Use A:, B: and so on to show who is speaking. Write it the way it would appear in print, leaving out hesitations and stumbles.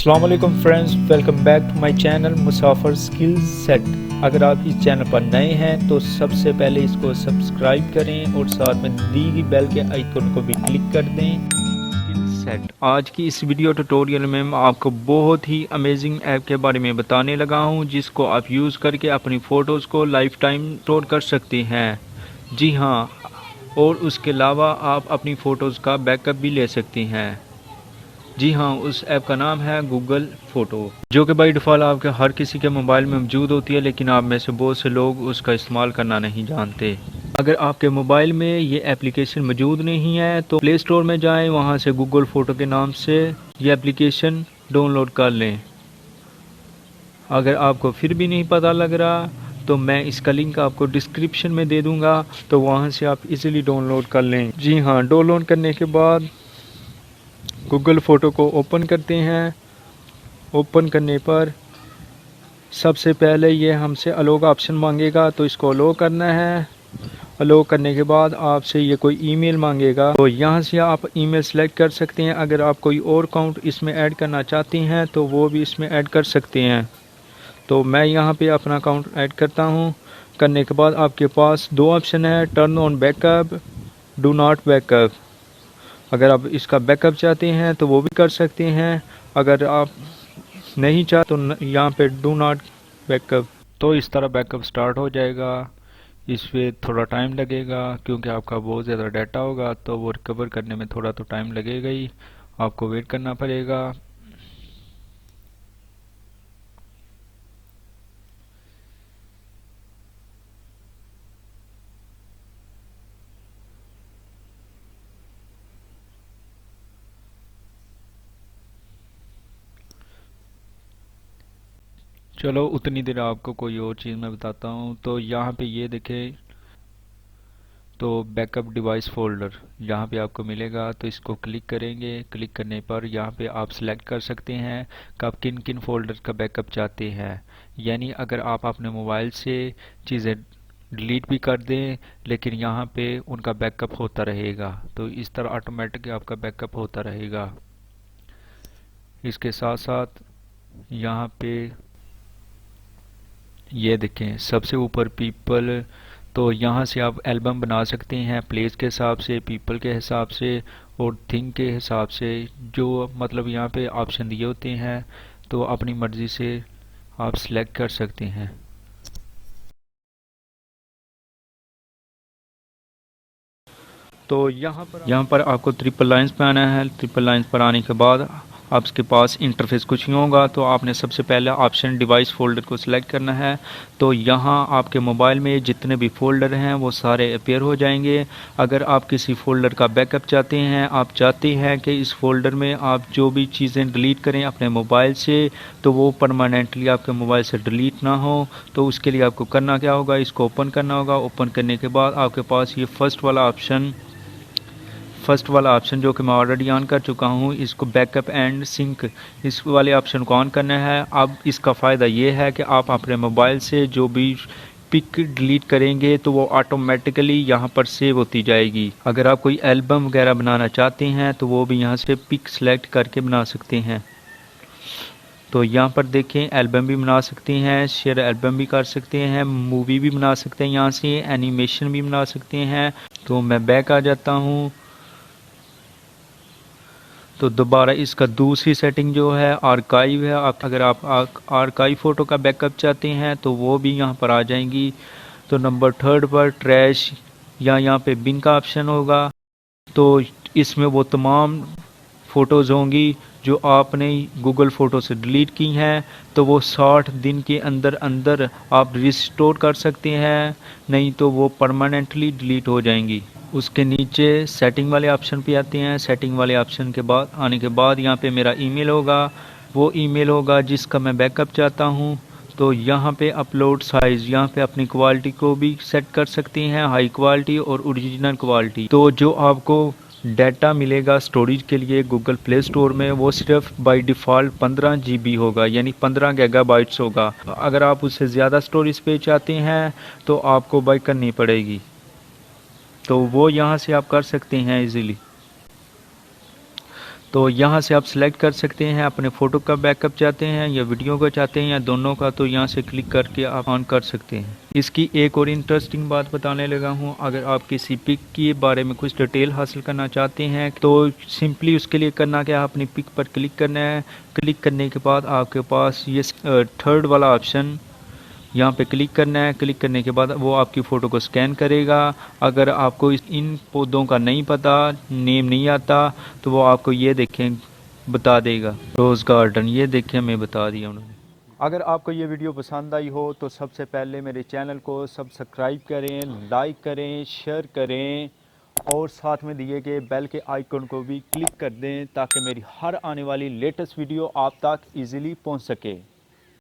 A: अस्सलाम वालेकुम friends, welcome back to my channel Musafir skill set. अगर आप इस चैनल पर नए हैं तो सबसे पहले इसको सब्सक्राइब करें और साथ में दी गई बेल के आइकन को भी क्लिक कर दें। स्किल सेट आज की इस वीडियो ट्यूटोरियल में मैं आपको बहुत ही अमेजिंग ऐप के बारे में बताने लगा हूं, जिसको आप यूज़ करके अपनी फ़ोटोज़ को लाइफ टाइम स्टोर कर सकते हैं। जी हाँ, और उसके अलावा आप अपनी फ़ोटोज़ का बैकअप भी ले सकते हैं। जी हाँ, उस ऐप का नाम है गूगल फ़ोटो, जो कि बाई डिफ़ॉल्ट आपके हर किसी के मोबाइल में मौजूद होती है, लेकिन आप में से बहुत से लोग उसका इस्तेमाल करना नहीं जानते। अगर आपके मोबाइल में ये एप्लीकेशन मौजूद नहीं है तो प्ले स्टोर में जाएं, वहाँ से गूगल फ़ोटो के नाम से ये एप्लीकेशन डाउनलोड कर लें। अगर आपको फिर भी नहीं पता लग रहा तो मैं इसका लिंक आपको डिस्क्रिप्शन में दे दूँगा, तो वहाँ से आप इजीली डाउनलोड कर लें। जी हाँ, डाउनलोड करने के बाद गूगल फ़ोटो को ओपन करते हैं। ओपन करने पर सबसे पहले ये हमसे अलो का ऑप्शन मांगेगा, तो इसको अलो करना है। अलो करने के बाद आपसे ये कोई ईमेल मांगेगा, तो यहाँ से आप ईमेल सेलेक्ट कर सकते हैं। अगर आप कोई और अकाउंट इसमें ऐड करना चाहते हैं तो वो भी इसमें ऐड कर सकते हैं। तो मैं यहाँ पे अपना अकाउंट ऐड करता हूँ। करने के बाद आपके पास दो ऑप्शन है, turn on backup, do not backup. अगर आप इसका बैकअप चाहते हैं तो वो भी कर सकते हैं। अगर आप नहीं चाहते तो यहाँ पे डू नॉट बैकअप। तो इस तरह बैकअप स्टार्ट हो जाएगा। इस पे थोड़ा टाइम लगेगा क्योंकि आपका बहुत ज़्यादा डाटा होगा, तो वो रिकवर करने में थोड़ा तो टाइम लगेगा ही, आपको वेट करना पड़ेगा। चलो उतनी देर आपको कोई और चीज़ मैं बताता हूँ। तो यहाँ पे ये देखें, तो बैकअप डिवाइस फ़ोल्डर यहाँ पे आपको मिलेगा, तो इसको क्लिक करेंगे। क्लिक करने पर यहाँ पे आप सिलेक्ट कर सकते हैं कि आप किन किन फ़ोल्डर का बैकअप चाहते हैं। यानी अगर आप अपने मोबाइल से चीज़ें डिलीट भी कर दें लेकिन यहाँ पे उनका बैकअप होता रहेगा, तो इस तरह ऑटोमेटिक आपका बैकअप होता रहेगा। इसके साथ साथ यहाँ पे ये देखें सबसे ऊपर पीपल, तो यहाँ से आप एल्बम बना सकते हैं प्लेस के हिसाब से, पीपल के हिसाब से और थिंग के हिसाब से। जो मतलब यहाँ पे ऑप्शन दिए होते हैं तो अपनी मर्ज़ी से आप सिलेक्ट कर सकते हैं। तो यहाँ पर आपको ट्रिपल लाइंस पे आना है। ट्रिपल लाइंस पर आने के बाद आपके पास इंटरफेस कुछ नहीं होगा, तो आपने सबसे पहले ऑप्शन डिवाइस फ़ोल्डर को सिलेक्ट करना है। तो यहाँ आपके मोबाइल में जितने भी फ़ोल्डर हैं वो सारे अपीयर हो जाएंगे। अगर आप किसी फ़ोल्डर का बैकअप चाहते हैं, आप चाहते हैं कि इस फ़ोल्डर में आप जो भी चीज़ें डिलीट करें अपने मोबाइल से तो वो परमानेंटली आपके मोबाइल से डिलीट ना हो, तो उसके लिए आपको करना क्या होगा, इसको ओपन करना होगा। ओपन करने के बाद आपके पास ये फर्स्ट वाला ऑप्शन जो कि मैं ऑलरेडी ऑन कर चुका हूँ, इसको बैकअप एंड सिंक, इस वाले ऑप्शन को ऑन करना है। अब इसका फ़ायदा ये है कि आप अपने मोबाइल से जो भी पिक डिलीट करेंगे तो वो ऑटोमेटिकली यहाँ पर सेव होती जाएगी। अगर आप कोई एल्बम वगैरह बनाना चाहते हैं तो वो भी यहाँ से पिक सेलेक्ट करके बना सकते हैं। तो यहाँ पर देखें, एल्बम भी बना सकते हैं, शेयर एल्बम भी कर सकते हैं, मूवी भी बना सकते हैं, यहाँ से एनिमेशन भी बना सकते हैं। तो मैं बैक आ जाता हूँ। तो दोबारा इसका दूसरी सेटिंग जो है आर्काइव है। अगर आप आर्काइव फ़ोटो का बैकअप चाहते हैं तो वो भी यहाँ पर आ जाएंगी। तो नंबर थर्ड पर ट्रैश या यहाँ पे बिन का ऑप्शन होगा, तो इसमें वो तमाम फ़ोटोज़ होंगी जो आपने गूगल फ़ोटो से डिलीट की हैं, तो वो 60 दिन के अंदर अंदर आप रिस्टोर कर सकते हैं, नहीं तो वो परमानेंटली डिलीट हो जाएंगी। उसके नीचे सेटिंग वाले ऑप्शन पे आते हैं। सेटिंग वाले ऑप्शन के बाद आने के बाद यहाँ पे मेरा ईमेल होगा, वो ईमेल होगा जिसका मैं बैकअप चाहता हूँ। तो यहाँ पे अपलोड साइज़, यहाँ पे अपनी क्वालिटी को भी सेट कर सकते हैं, हाई क्वालिटी और ओरिजिनल क्वालिटी। तो जो आपको डाटा मिलेगा स्टोरेज के लिए गूगल प्ले स्टोर में वो सिर्फ बाय डिफ़ॉल्ट 15 GB होगा, यानी 15 गीगाबाइट्स होगा। अगर आप उससे ज़्यादा स्टोरेज पे चाहते हैं तो आपको बाय करनी पड़ेगी, तो वो यहाँ से आप कर सकते हैं इजीली। तो यहाँ से आप सेलेक्ट कर सकते हैं अपने फ़ोटो का बैकअप चाहते हैं या वीडियो का चाहते हैं या दोनों का, तो यहाँ से क्लिक करके आप ऑन कर सकते हैं। इसकी एक और इंटरेस्टिंग बात बताने लगा हूँ, अगर आप किसी पिक के बारे में कुछ डिटेल हासिल करना चाहते हैं तो सिंपली उसके लिए करना क्या, अपनी पिक पर क्लिक करना है। क्लिक करने के बाद आपके पास ये थर्ड वाला ऑप्शन यहाँ पे क्लिक करना है। क्लिक करने के बाद वो आपकी फ़ोटो को स्कैन करेगा। अगर आपको इन पौधों का नहीं पता, नेम नहीं आता, तो वो आपको ये देखें बता देगा, रोज़ गार्डन, ये देखें हमें बता दिया उन्होंने। अगर आपको ये वीडियो पसंद आई हो तो सबसे पहले मेरे चैनल को सब्सक्राइब करें, लाइक करें, शेयर करें और साथ में दिए गए बेल के आइकन को भी क्लिक कर दें ताकि मेरी हर आने वाली लेटेस्ट वीडियो आप तक ईज़िली पहुँच सके।